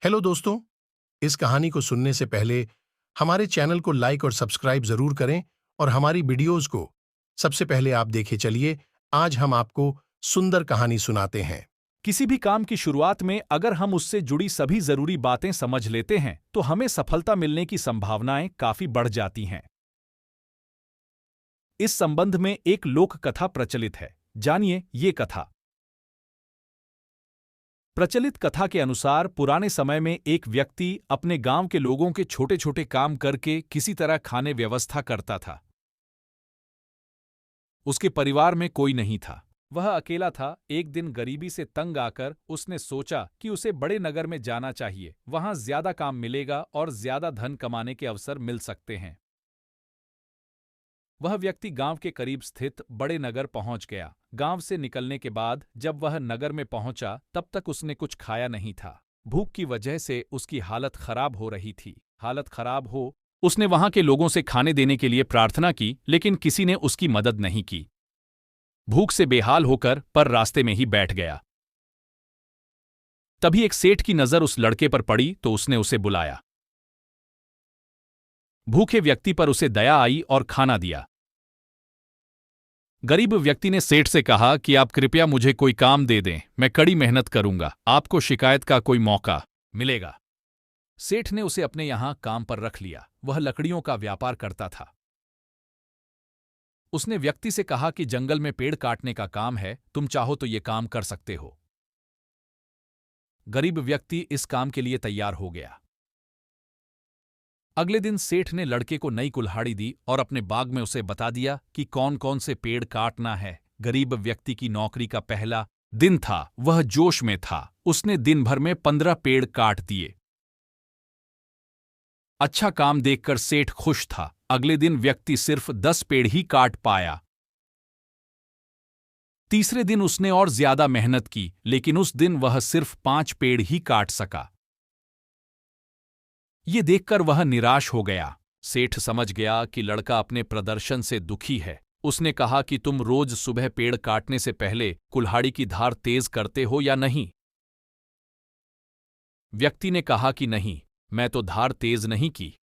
Hello दोस्तों। इस कहानी को सुनने से पहले हमारे चैनल को लाइक और सब्सक्राइब जरूर करें और हमारी वीडियोस को सबसे पहले आप देखें। चलिए आज हम आपको सुंदर कहानी सुनाते हैं। किसी भी काम की शुरुआत में अगर हम उससे जुड़ी सभी जरूरी बातें समझ लेते हैं तो हमें सफलता मिलने की संभावनाएं काफी बढ़ जाती हैं। इस संबंध में एक लोक कथा प्रचलित है। जानिए ये कथा। प्रचलित कथा के अनुसार पुराने समय में एक व्यक्ति अपने गांव के लोगों के छोटे छोटे काम करके किसी तरह खाने व्यवस्था करता था। उसके परिवार में कोई नहीं था, वह अकेला था। एक दिन गरीबी से तंग आकर उसने सोचा कि उसे बड़े नगर में जाना चाहिए, वहां ज्यादा काम मिलेगा और ज्यादा धन कमाने के अवसर मिल सकते हैं। वह व्यक्ति गांव के करीब स्थित बड़े नगर पहुंच गया। गांव से निकलने के बाद जब वह नगर में पहुंचा तब तक उसने कुछ खाया नहीं था। भूख की वजह से उसकी हालत खराब हो रही थी। हालत खराब हो उसने वहां के लोगों से खाने देने के लिए प्रार्थना की, लेकिन किसी ने उसकी मदद नहीं की। भूख से बेहाल होकर पर रास्ते में ही बैठ गया। तभी एक सेठ की नजर उस लड़के पर पड़ी तो उसने उसे बुलाया। भूखे व्यक्ति पर उसे दया आई और खाना दिया। गरीब व्यक्ति ने सेठ से कहा कि आप कृपया मुझे कोई काम दे दें, मैं कड़ी मेहनत करूंगा, आपको शिकायत का कोई मौका मिलेगा। सेठ ने उसे अपने यहां काम पर रख लिया। वह लकड़ियों का व्यापार करता था। उसने व्यक्ति से कहा कि जंगल में पेड़ काटने का काम है, तुम चाहो तो ये काम कर सकते हो। गरीब व्यक्ति इस काम के लिए तैयार हो गया। अगले दिन सेठ ने लड़के को नई कुल्हाड़ी दी और अपने बाग में उसे बता दिया कि कौन कौन से पेड़ काटना है। गरीब व्यक्ति की नौकरी का पहला दिन था। वह जोश में था। उसने दिन भर में 15 पेड़ काट दिए। अच्छा काम देखकर सेठ खुश था। अगले दिन व्यक्ति सिर्फ 10 पेड़ ही काट पाया। तीसरे दिन उसने और ज्यादा मेहनत की, लेकिन उस दिन वह सिर्फ 5 पेड़ ही काट सका। ये देखकर वह निराश हो गया। सेठ समझ गया कि लड़का अपने प्रदर्शन से दुखी है। उसने कहा कि तुम रोज सुबह पेड़ काटने से पहले कुल्हाड़ी की धार तेज करते हो या नहीं? व्यक्ति ने कहा कि नहीं, मैं तो धार तेज नहीं की।